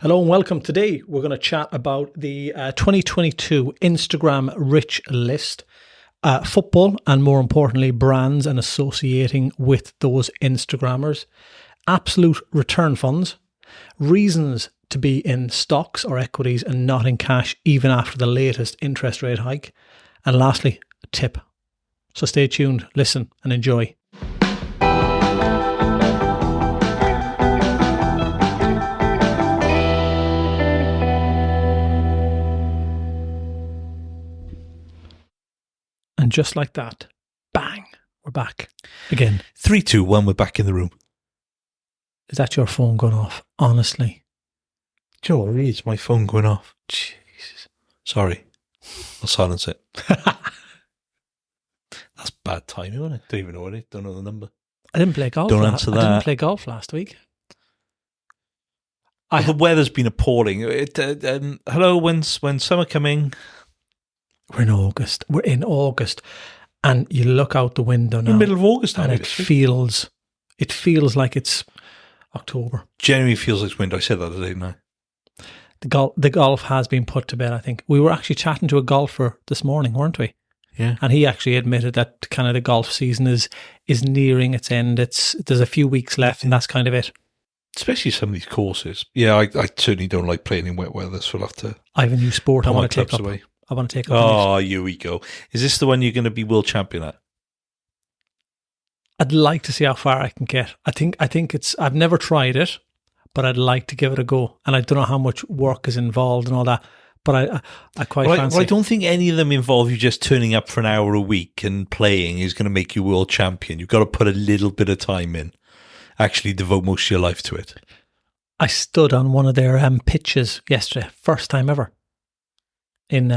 Hello and welcome. Today we're going to chat about the 2022 Instagram Rich List, football and more importantly brands and associating with those Instagrammers, absolute return funds, reasons to be in stocks or equities and not in cash even after the latest interest rate hike, and lastly, a tip. So stay tuned, listen and enjoy. And just like that, bang, we're back again. 3, 2, 1, we're back in the room. Is that your phone going off? Honestly. Do you know what it is? My phone going off. Jesus. Sorry. I'll silence it. That's bad timing, isn't it? Don't even know what it is. Don't know the number. I didn't play golf. Don't answer that. I didn't play golf last week. The weather's been appalling. Hello, when's summer coming? We're in August. And you look out the window now. In the middle of August now. And it feels like it's October. January feels like it's winter. I said that today, didn't I? The golf has been put to bed, I think. We were actually chatting to a golfer this morning, weren't we? Yeah. And he actually admitted that kind of the golf season is nearing its end. There's a few weeks left and that's kind of it. Especially some of these courses. Yeah, I certainly don't like playing in wet weather, so I'll have to... I have a new sport I want to take up. Away. I want to take up. Oh, here we go. Is this the one you're going to be world champion at? I'd like to see how far I can get. I think it's... I've never tried it, but I'd like to give it a go. And I don't know how much work is involved and all that, but I quite fancy. Well, I don't think any of them involve you just turning up for an hour a week and playing is going to make you world champion. You've got to put a little bit of time in. Actually devote most of your life to it. I stood on one of their pitches yesterday, first time ever. In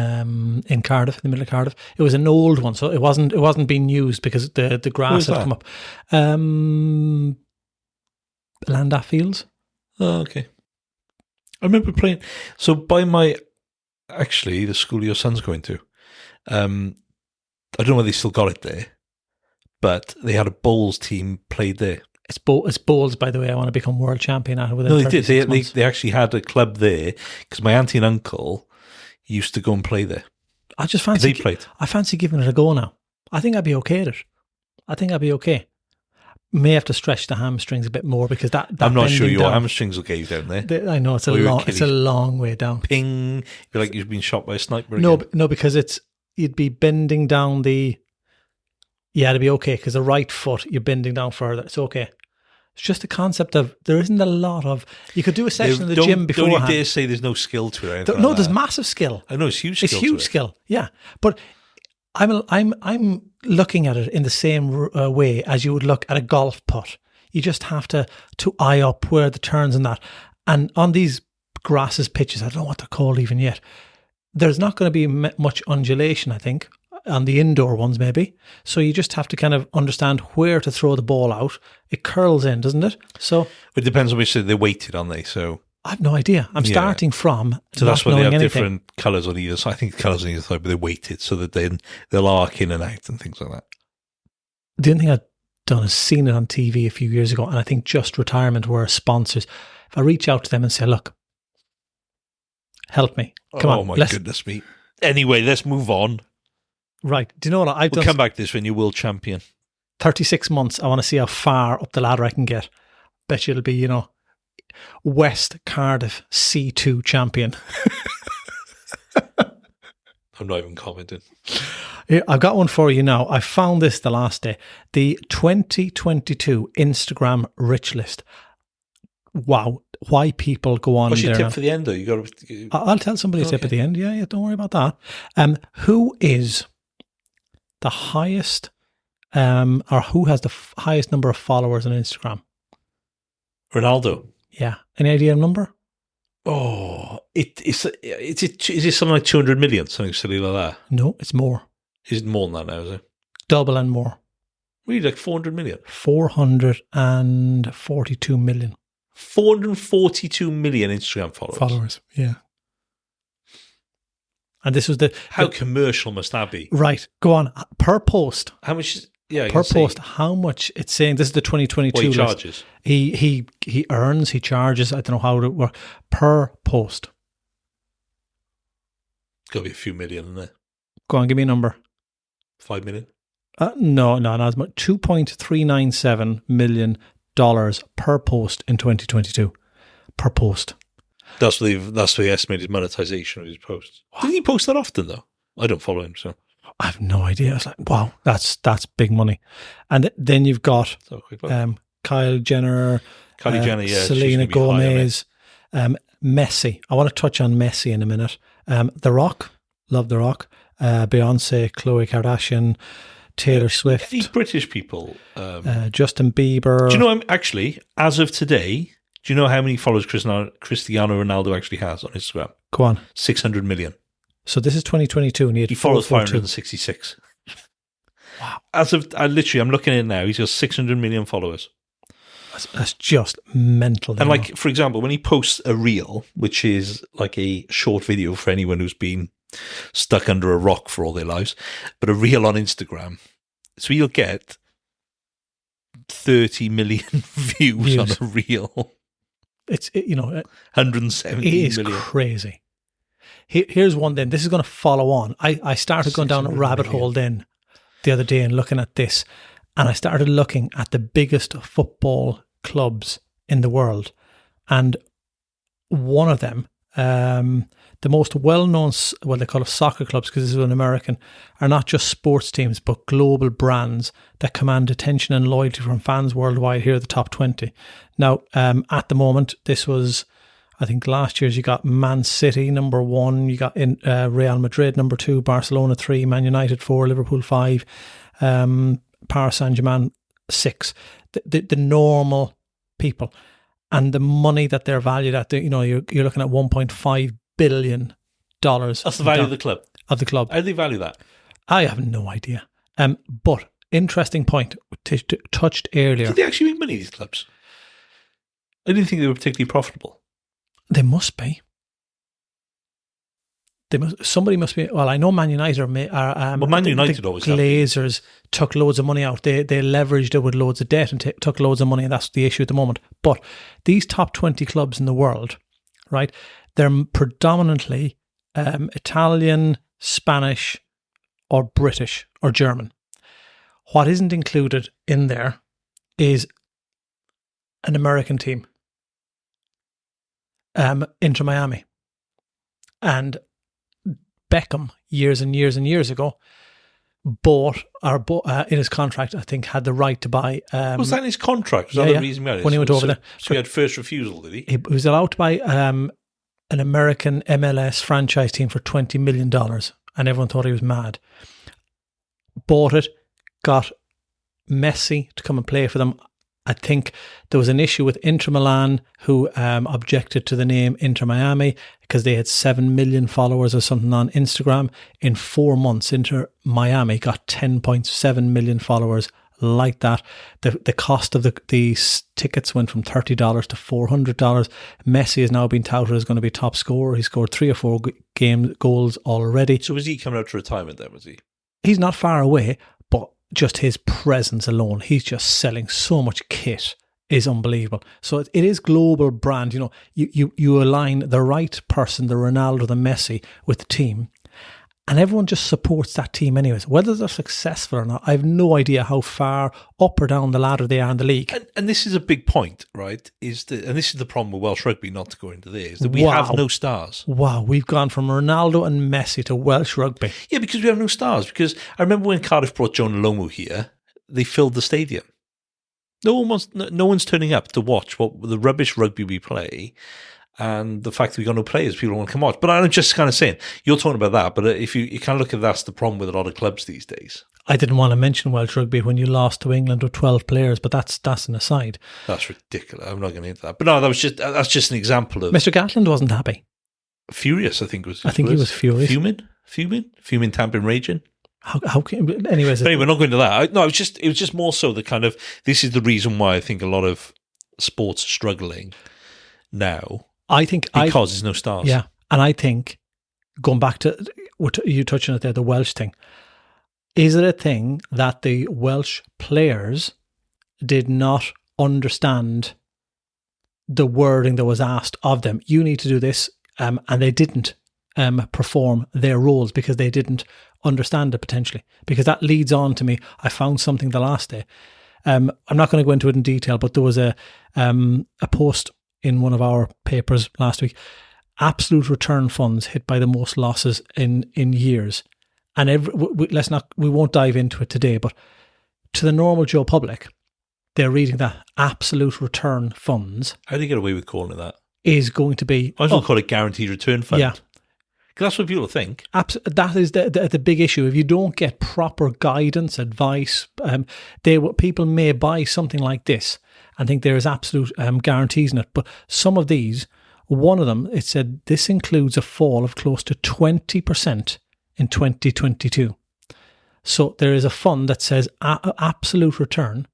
Cardiff, in the middle of Cardiff. It was an old one, so it wasn't being used because the grass had come up. Landa Fields. Oh, okay. I remember playing. So by the school your son's going to, I don't know whether they still got it there, but they had a bowls team played there. It's bowls, by the way. I want to become world champion at it within 36 did. months. They actually had a club there because my auntie and uncle used to go and play there. I just fancy they played. I fancy giving it a go now. I think I'd be okay at it. I think I'd be okay. May have to stretch the hamstrings a bit more because that I'm not sure your down, hamstrings will get you down there. I know it's a long way down. Ping! You feel like you've been shot by a sniper. No, because you'd be bending down the. Yeah, it'd be okay because the right foot you're bending down further. It's okay. It's just the concept of there isn't a lot of. You could do a session in the gym beforehand. Don't you dare say there's no skill to it. There's massive skill. I know it's huge. It's huge skill. Yeah, but I'm looking at it in the same way as you would look at a golf putt. You just have to eye up where the turns and that. And on these grasses pitches, I don't know what they're called even yet. There's not going to be much undulation, I think. On the indoor ones, maybe. So you just have to kind of understand where to throw the ball out. It curls in, doesn't it? So it depends on which side they're weighted, aren't they? So I have no idea. I'm starting from. So that's why they have anything. Different colours on either side. I think colours on either side, but they're weighted so that they'll arc in and out and things like that. The only thing I've done is seen it on TV a few years ago, and I think Just Retirement were sponsors. If I reach out to them and say, look, help me. Come on. Oh, my goodness me. Anyway, let's move on. Right. Do you know what I've done? We'll come back to this when you're world champion. 36 months. I want to see how far up the ladder I can get. Bet you it'll be, West Cardiff C2 champion. I'm not even commenting. Yeah, I've got one for you now. I found this the last day. The 2022 Instagram Rich List. Wow. Why people go on What's your there. tip for the end, though? I'll tell somebody a tip at the end. Yeah, don't worry about that. Who is the highest, or who has the highest number of followers on Instagram? Ronaldo. Yeah. Any idea of number? Oh, is it something like 200 million, something silly like that? No, it's more. Is it more than that now, is it? Double and more. Really, like 400 million? 442 million. 442 million Instagram followers. Yeah. And this was How commercial must that be? Right. Go on. Per post. How much Yeah, I per can see. post. How much it's saying? This is the 2022 What he list. charges. He earns. He charges. I don't know how it works per post. Got to be a few million in there. Go on, give me a number. 5 million. No, not as much. $2.397 million per post in 2022. Per post. That's the estimated monetization of his posts. Does he post that often though? I don't follow him, so I have no idea. It's like, wow, that's big money. And then you've got Kylie Jenner, Selena Gomez, Messi. I want to touch on Messi in a minute. The Rock, love The Rock. Beyonce, Khloe Kardashian, Taylor Swift. These British people. Justin Bieber. Do you know, actually, as of today, do you know how many followers Cristiano Ronaldo actually has on Instagram? Go on. 600 million. So this is 2022 and he follows 566. Wow. As of, I'm looking at it now, he's got 600 million followers. That's just mental. And like, for example, when he posts a reel, which is like a short video for anyone who's been stuck under a rock for all their lives, but a reel on Instagram, so he'll get 30 million views on a reel. It's 170 it is million. Crazy. Here's one then. This is going to follow on. I started going down a rabbit hole then the other day and looking at this, and I started looking at the biggest football clubs in the world, and one of them, the most well-known, well, they call it soccer clubs because this is an American, are not just sports teams but global brands that command attention and loyalty from fans worldwide. Here are the top 20. Now, at the moment, this was, I think last year's, you got Man City number 1, you got Real Madrid number 2, Barcelona 3, Man United 4, Liverpool 5, Paris Saint-Germain 6. The normal people. And the money that they're valued at, you're looking at $1.5 billion. That's the value of the club. Of the club. How do they value that? I have no idea. But interesting point touched earlier. Did they actually make money, these clubs? I didn't think they were particularly profitable. They must be. Somebody must be. Well, I know Man United are. Man United always have. Glazers took loads of money out. They leveraged it with loads of debt and took loads of money, and that's the issue at the moment. But these top 20 clubs in the world, right? They're predominantly Italian, Spanish, or British or German. What isn't included in there is an American team, Inter Miami, and Beckham years and years and years ago bought in his contract, I think, had the right to buy. Was that in his contract? Was that the reason behind it? When he went over there, so he had first refusal, did he? He was allowed to buy an American MLS franchise team for $20 million, and everyone thought he was mad. Bought it, got Messi to come and play for them. I think there was an issue with Inter Milan, who objected to the name Inter Miami because they had 7 million followers or something on Instagram. In 4 months, Inter Miami got 10.7 million followers like that. The cost of the tickets went from $30 to $400. Messi has now been touted as going to be top scorer. He scored 3 or 4 goals already. So was he coming out to retirement then, was he? He's not far away, but just his presence alone, he's just selling so much kit, is unbelievable. So it is global brand. You align the right person, the Ronaldo, the Messi, with the team, and everyone just supports that team anyways. Whether they're successful or not, I have no idea how far up or down the ladder they are in the league. And this is a big point, right? And this is the problem with Welsh rugby, not to go into this, is that we have no stars. Wow, we've gone from Ronaldo and Messi to Welsh rugby. Yeah, because we have no stars. Because I remember when Cardiff brought Jonah Lomu here, they filled the stadium. No one's turning up to watch the rubbish rugby we play. And the fact that we got no players, people don't want to come watch. But I'm just kind of saying, you're talking about that, but if you kind of look at that's the problem with a lot of clubs these days. I didn't want to mention Welsh rugby when you lost to England with 12 players, but that's an aside. That's ridiculous. I'm not going to into that. But no, that's just an example of... Mr. Gatland wasn't happy. Furious, I think was his he was furious. Fuming, tamping, raging. How can... Anyways... But anyway, we're not going to that. No, it was just more so the kind of... This is the reason why I think a lot of sports are struggling now. Because there's no stars. Yeah. And I think, going back to you touching it there, the Welsh thing, Is it a thing that the Welsh players did not understand the wording that was asked of them? You need to do this, and they didn't perform their roles because they didn't understand it potentially. Because that leads on to me. I found something the last day. I'm not going to go into it in detail, but there was a post in one of our papers last week. Absolute return funds hit by the most losses in years. And we won't dive into it today, but to the normal Joe public, they're reading that absolute return funds. How do you get away with calling it that? Is going to be... I was call it guaranteed return fund. Yeah. Because that's what people think. That is the big issue. If you don't get proper guidance, advice, people may buy something like this and think there is absolute guarantees in it. But some of these, one of them, it said this includes a fall of close to 20% in 2022. So there is a fund that says absolute return,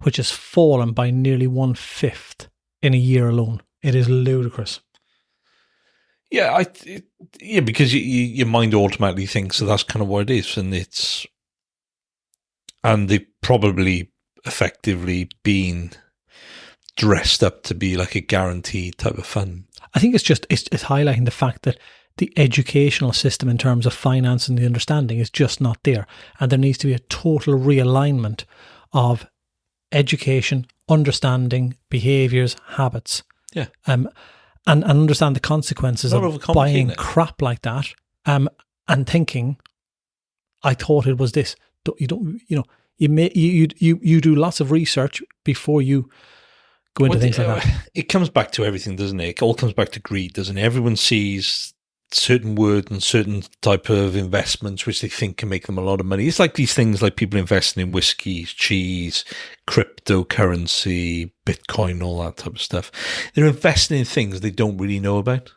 which has fallen by nearly 1/5 in a year alone. It is ludicrous. Yeah, because your mind automatically thinks that that's kind of what it is, and they've probably effectively been dressed up to be like a guaranteed type of fund. I think it's highlighting the fact that the educational system in terms of finance and the understanding is just not there, and there needs to be a total realignment of education, understanding, behaviours, habits. Yeah. And understand the consequences of buying crap like that, and thinking, I thought it was this. You do lots of research before you go into things like that. It comes back to everything, doesn't it? It all comes back to greed, doesn't it? Everyone sees certain words and certain type of investments which they think can make them a lot of money. It's like these things like people investing in whiskey, cheese, cryptocurrency, Bitcoin, all that type of stuff. They're investing in things they don't really know about.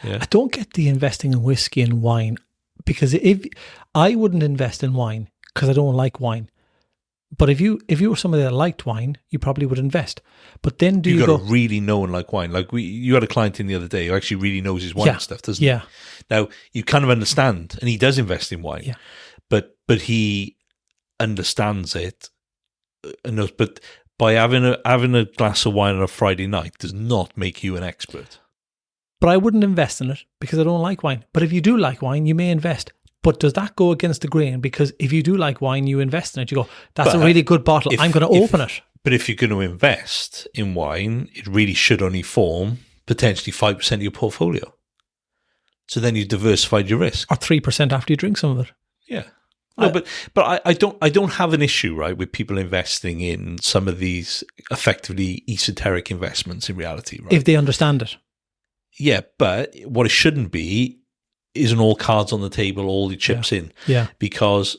Yeah. I don't get the investing in whiskey and wine, because if I wouldn't invest in wine because I don't like wine. But if you were somebody that liked wine, you probably would invest. But then you got to really know and like wine. Like you had a client in the other day who actually really knows his wine stuff, doesn't he? Yeah. Now you kind of understand, and he does invest in wine. Yeah. But he understands it, and knows. But by having a glass of wine on a Friday night does not make you an expert. But I wouldn't invest in it because I don't like wine. But if you do like wine, you may invest. But does that go against the grain? Because if you do like wine, you invest in it. You go, that's a really good bottle. I'm going to open it. But if you're going to invest in wine, it really should only form potentially 5% of your portfolio. So then you diversified your risk. Or 3% after you drink some of it. Yeah. No, but I don't have an issue, right, with people investing in some of these effectively esoteric investments in reality, right? If they understand it. Yeah, but what it shouldn't be isn't all cards on the table, all the chips in. Yeah. Because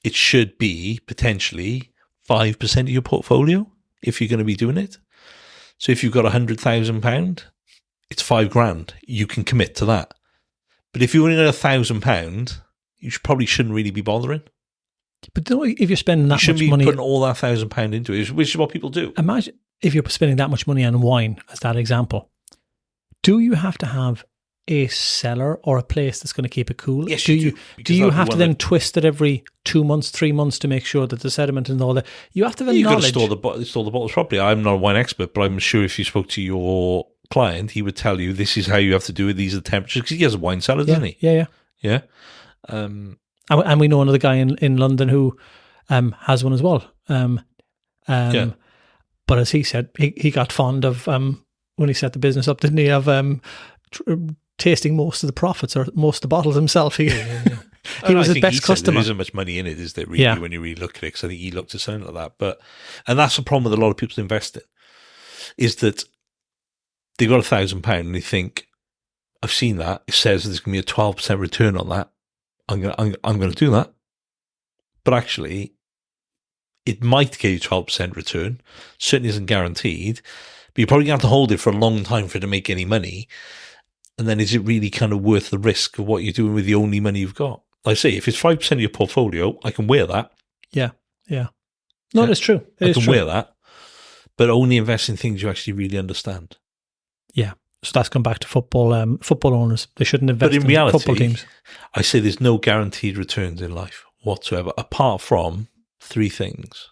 it should be potentially 5% of your portfolio if you're going to be doing it. So if you've got £100,000, it's $5,000. You can commit to that. But if you only got £1,000, you probably shouldn't really be bothering. But if you're spending that much money, you shouldn't be putting all that £1,000 into it, which is what people do. Imagine if you're spending that much money on wine, as that example. Do you have to have a cellar or a place that's going to keep it cool? Yes, do you have to then twist it every 2 months, 3 months to make sure that the sediment and all that? You have to have knowledge. You've got to store the bottles properly. I'm not a wine expert, but I'm sure if you spoke to your client, he would tell you this is how you have to do it. These are the temperatures, because he has a wine cellar, doesn't he? Yeah. And we know another guy in London who has one as well. But as he said, he got fond of when he set the business up, didn't he? Of tasting most of the profits or most of the bottles himself. He was his best customer. There isn't much money in it, is there, really, when you really look at it? Because I think he looked at something like that. And that's the problem with a lot of people investing, is that they've got £1,000 and they think, I've seen that. It says there's going to be a 12% return on that. I'm going to do that. But actually, it might give you 12% return. Certainly isn't guaranteed. But you're probably going to have to hold it for a long time for it to make any money. And then is it really kind of worth the risk of what you're doing with the only money you've got? Like I say, if it's 5% of your portfolio, I can wear that. Yeah. No, that's true. I can wear that. But only invest in things you actually really understand. Yeah. So that's come back to football owners. They shouldn't invest in reality, football teams. I say there's no guaranteed returns in life whatsoever, apart from three things.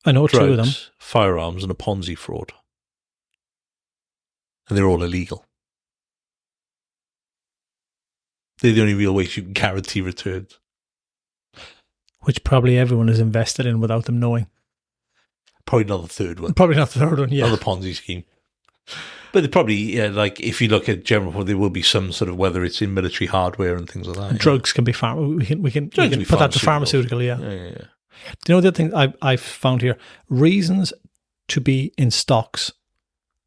I know Drugs, two of them. firearms, and a Ponzi fraud. And they're all illegal. They're the only real ways you can guarantee returns. Which probably everyone is invested in without them knowing. Probably not the third one. Probably not the third one, yeah. Not the Ponzi scheme. But they probably, like, if you look at general, there will be some sort of, whether it's in military hardware and things like that. Drugs can be we can put that to pharmaceutical, yeah. Yeah. Do you know the other thing I've found here? Reasons to be in stocks,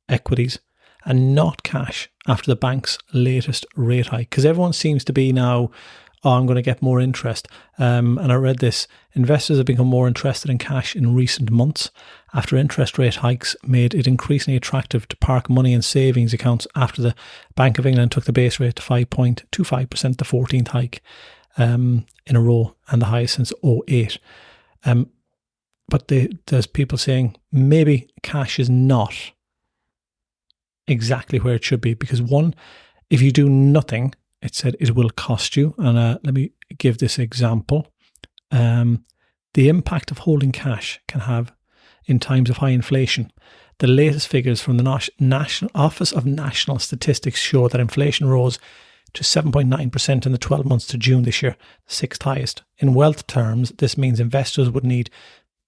equities, and not cash after the bank's latest rate hike. Because everyone seems to be now, I'm going to get more interest. And I read this. Investors have become more interested in cash in recent months after interest rate hikes made it increasingly attractive to park money in savings accounts after the Bank of England took the base rate to 5.25%, the 14th hike in a row, and the highest since 2008. But there's people saying maybe cash is not exactly where it should be, because one, if you do nothing, it said it will cost you. And let me give this example. The impact of holding cash can have in times of high inflation. The latest figures from the National Office of National Statistics show that inflation rose to 7.9% in the 12 months to June this year, the sixth highest. In wealth terms, this means investors would need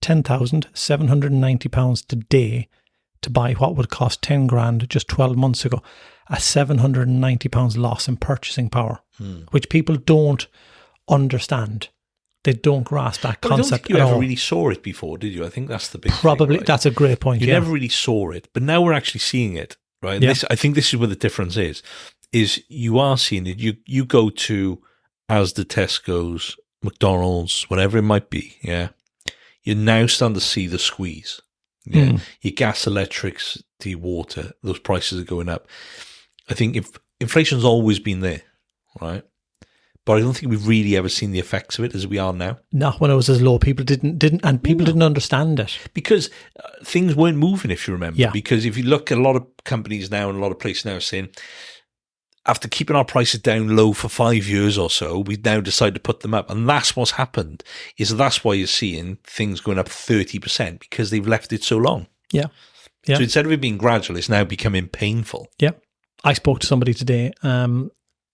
£10,790 today to buy what would cost 10 grand just 12 months ago. A £790 loss in purchasing power, which people don't understand. They don't grasp that concept. I don't think you ever really saw it before, did you? I think that's the big Probably, thing, right? That's a great point. You never really saw it, but now we're actually seeing it, right? Yeah. I think this is where the difference is you are seeing it. You go to Asda, Tesco's, McDonald's, whatever it might be, yeah. You're now starting to see the squeeze. Yeah, your gas, electricity, water, those prices are going up. I think if inflation's always been there, right? But I don't think we've really ever seen the effects of it as we are now. Not when it was as low. People didn't understand it because things weren't moving. If you remember, yeah. Because if you look at a lot of companies now and a lot of places now saying, after keeping our prices down low for 5 years or so, we now decide to put them up, and that's what's happened. That's why you're seeing things going up 30% because they've left it so long. Yeah. So instead of it being gradual, it's now becoming painful. Yeah. I spoke to somebody today, and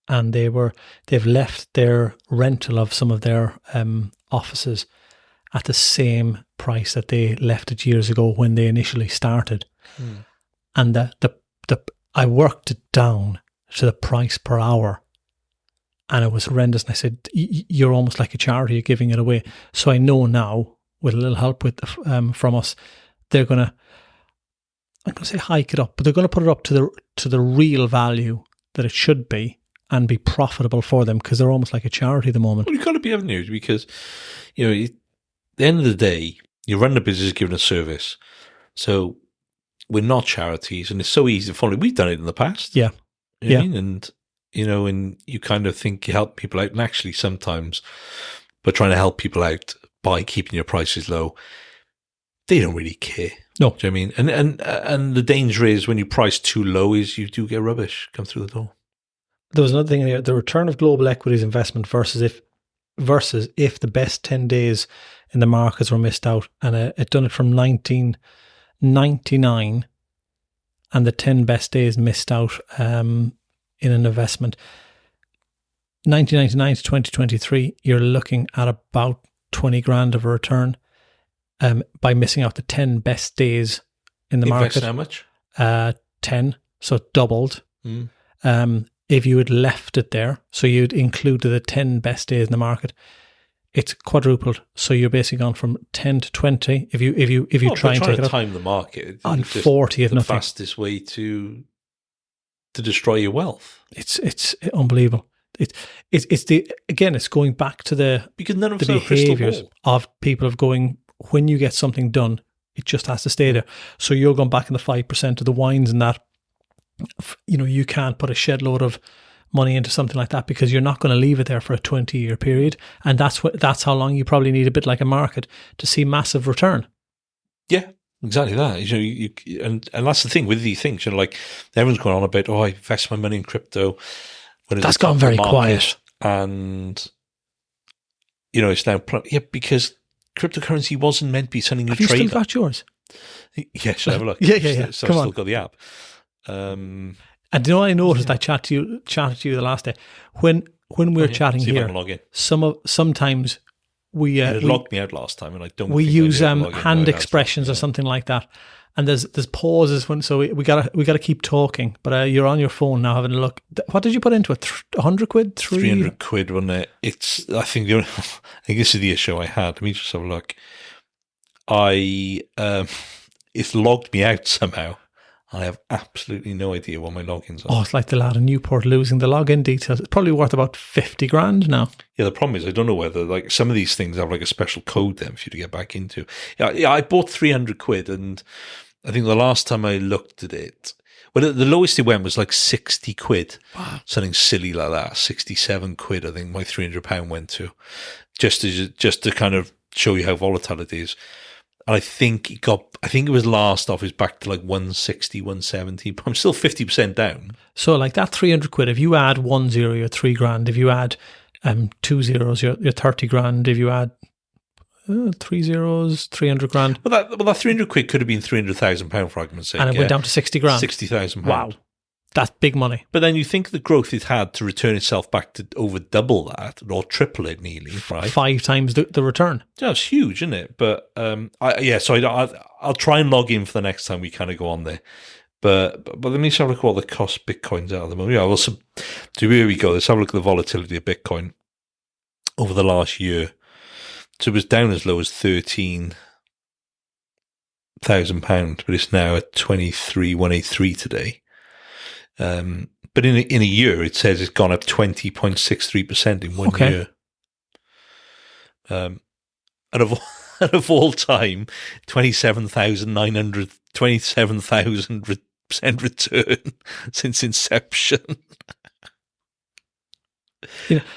they've left their rental of some of their offices at the same price that they left it years ago when they initially started. And I worked it down to the price per hour, and it was horrendous. And I said, "You're almost like a charity; you're giving it away." So I know now, with a little help from us, they're gonna. I'm going to say hike it up, but they're going to put it up to the real value that it should be and be profitable for them, because they're almost like a charity at the moment. Well, you've got to be having news because, at the end of the day, you run a business giving a service. So we're not charities, and it's so easy to follow. We've done it in the past. Yeah. You know what I mean? And you kind of think you help people out, and actually sometimes by trying to help people out by keeping your prices low, they don't really care. No. Do you know what I mean? And the danger is when you price too low is you do get rubbish come through the door. There was another thing here, the return of global equities investment versus if the best 10 days in the markets were missed out, and it done it from 1999, and the 10 best days missed out in an investment. 1999 to 2023, you're looking at about 20 grand of a return by missing out the 10 best days in the market. How much? 10, so it doubled. If you had left it there, so you'd included the 10 best days in the market, it's quadrupled. So you're basically gone from 10 to 20. If you try and take it up, time the market on 40 of nothing, the fastest way to destroy your wealth. It's unbelievable. It's going back to the behaviors of people of going, when you get something done, it just has to stay there. So you're going back in the 5% of the wines and that. You can't put a shed load of money into something like that because you're not going to leave it there for a 20-year period, and that's how long you probably need, a bit like a market, to see massive return. Yeah, exactly that. And that's the thing with these things. Like everyone's going on about, I invest my money in crypto. That's gone very quiet. And it's now because cryptocurrency wasn't meant to be something you Have you trade. still got yours? Yeah, should I have a look? Yeah. So Come I've on. still got the app. And you know, I noticed I chatted to you the last day when we were chatting See if I here. can log in. Sometimes we It logged me out last time, and I don't. we think use I did log in, hand but it has expressions or logged me out. something like that, and there's pauses when we gotta keep talking. But you're on your phone now having a look. What did you put into it? 100 quid? 300 quid, wasn't it? I think this is the issue I had. Let me just have a look. It's logged me out somehow. I have absolutely no idea what my logins are. Oh, it's like the lad in Newport losing the login details. It's probably worth about 50 grand now. Yeah, the problem is I don't know whether like some of these things have like a special code then for you to get back into. Yeah, I bought 300 quid, and I think the last time I looked at it, well, the lowest it went was like 60 quid. Wow. Something silly like that. 67 quid, I think my £300 went to. Just to kind of show you how volatile it is. And I think it was last off is back to like 160, 170, but I'm still 50% down. So like that 300 quid, if you add 10, you're 3 grand. If you add 2 zeros, you're 30 grand. If you add 3 zeros, 300 grand. Well, that 300 quid could have been £300,000 for argument's sake. And it went down to 60 grand. £60,000. Wow. That's big money. But then you think the growth it had to return itself back to over double that, or triple it nearly, right? 5 times the return. That's huge, isn't it? But I'll try and log in for the next time we kind of go on there. But let me just have a look at what the cost Bitcoin's at the moment. Yeah, well, so here we go. Let's have a look at the volatility of Bitcoin over the last year. So it was down as low as £13,000, but it's now at 23,183 today. But in a year, it says it's gone up 20.63% in 1 year. And of all time, 27,000% return since inception.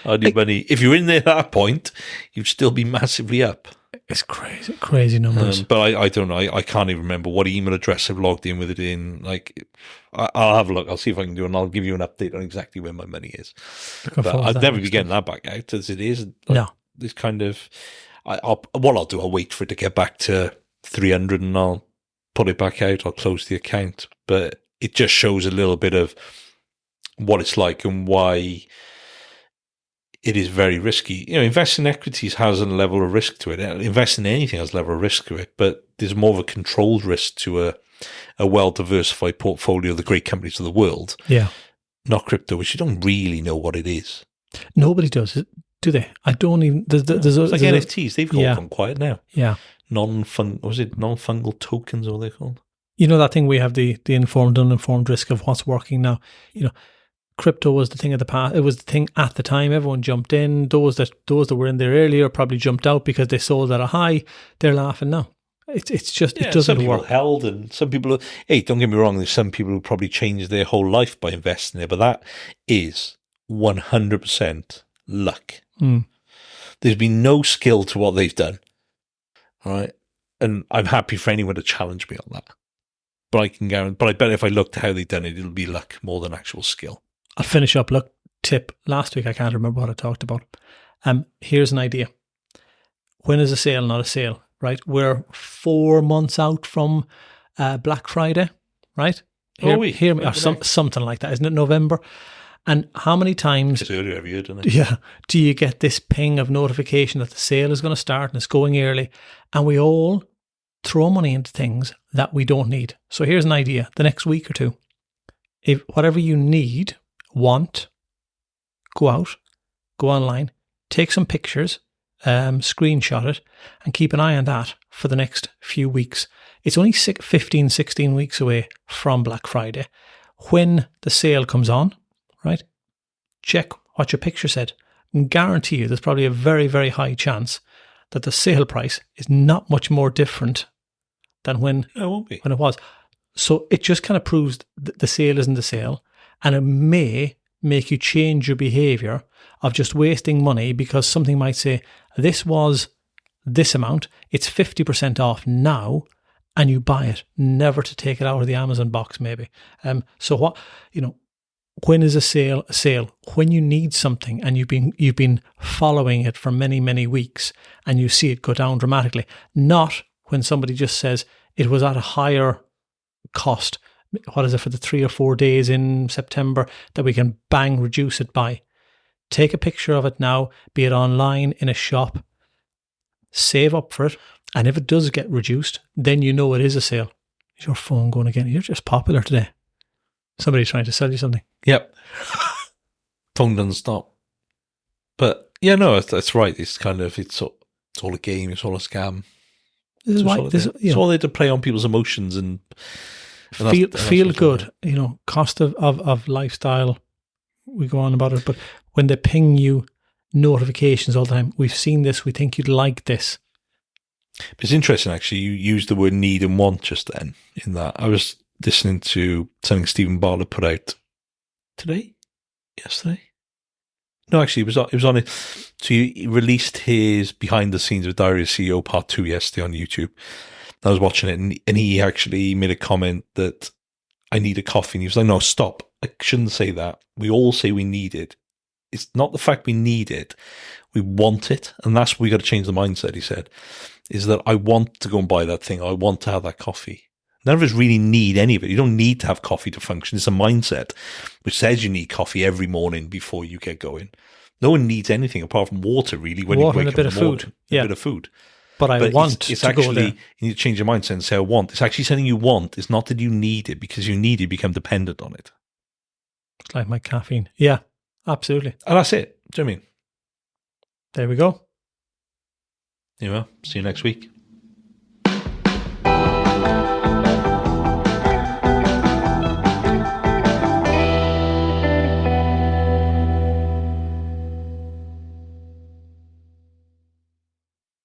Money. If you're in there at that point, you'd still be massively up. It's crazy numbers. But I don't know. I can't even remember what email address I've logged in with it in. Like, I'll have a look. I'll see if I can do it, and I'll give you an update on exactly where my money is. But I'd never be getting that back out as it is. No. This kind of... I'll do, I'll wait for it to get back to 300 and I'll put it back out. I'll close the account. But it just shows a little bit of what it's like and why... it is very risky. Investing in equities has a level of risk to it. Investing in anything has a level of risk to it, but there's more of a controlled risk to a well-diversified portfolio of the great companies of the world. Yeah. Not crypto, which you don't really know what it is. Nobody does it, do they? I don't even... There's like NFTs. They've gone quiet now. Yeah. Non-fungible tokens, or what they're called? You know that thing we have, the informed, uninformed risk of what's working now. Crypto was the thing of the past. It was the thing at the time. Everyone jumped in. Those that were in there earlier probably jumped out because they sold at a high. They're laughing now. It's just it doesn't some work. People held, and some people. Hey, don't get me wrong. There's some people who probably changed their whole life by investing there, but that is 100% luck. Mm. There's been no skill to what they've done. All right, and I'm happy for anyone to challenge me on that. But I can guarantee. But I bet if I looked at how they've done it, it'll be luck more than actual skill. I'll finish up. Look, tip. Last week, I can't remember what I talked about. Here's an idea. When is a sale not a sale, right? We're 4 months out from Black Friday, right? Hear me, or something like that. Isn't it November? And how many times... It's earlier every year, doesn't it? Yeah. Do you get this ping of notification that the sale is going to start and it's going early? And we all throw money into things that we don't need. So here's an idea. The next week or two, if whatever you need... want, go out, go online, take some pictures, screenshot it, and keep an eye on that for the next few weeks. It's only 15, 16 weeks away from Black Friday. When the sale comes on, right, check what your picture said. And guarantee you there's probably a very, very high chance that the sale price is not much more different than when it was. So it just kind of proves the sale isn't the sale. And it may make you change your behaviour of just wasting money because something might say, this was this amount, it's 50% off now, and you buy it, never to take it out of the Amazon box maybe. So what, when is a sale a sale? When you need something and you've been following it for many, many weeks and you see it go down dramatically. Not when somebody just says it was at a higher cost. What is it for the 3 or 4 days in September that we can bang reduce it by? Take a picture of it now, be it online, in a shop, save up for it. And if it does get reduced, then you know it is a sale. Is your phone going again? You're just popular today. Somebody's trying to sell you something. Yep. Phone doesn't stop. But yeah, no, that's right. It's kind of, it's all a game. It's all a scam. This is why it's all there to play on people's emotions and feel good. Cost of lifestyle. We go on about it, but when they ping you notifications all the time, we've seen this. We think you'd like this. But it's interesting, actually. You used the word need and want just then. In that, I was listening to something Stephen Bartlett put out yesterday. No, actually, it was on it. So he released his behind the scenes of Diary of a CEO Part 2 yesterday on YouTube. I was watching it, and he actually made a comment that I need a coffee. And he was like, no, stop. I shouldn't say that. We all say we need it. It's not the fact we need it. We want it. And that's what we got to change the mindset, he said, is that I want to go and buy that thing. I want to have that coffee. None of us really need any of it. You don't need to have coffee to function. It's a mindset which says you need coffee every morning before you get going. No one needs anything apart from water, really, when you wake up in the morning. A bit of food. But I want it's to actually, go there. You need to change your mindset and say, I want. It's actually something you want. It's not that you need it, because you need it, become dependent on it. It's like my caffeine. Yeah, absolutely. And that's it. Do you know what I mean? There we go. See you next week.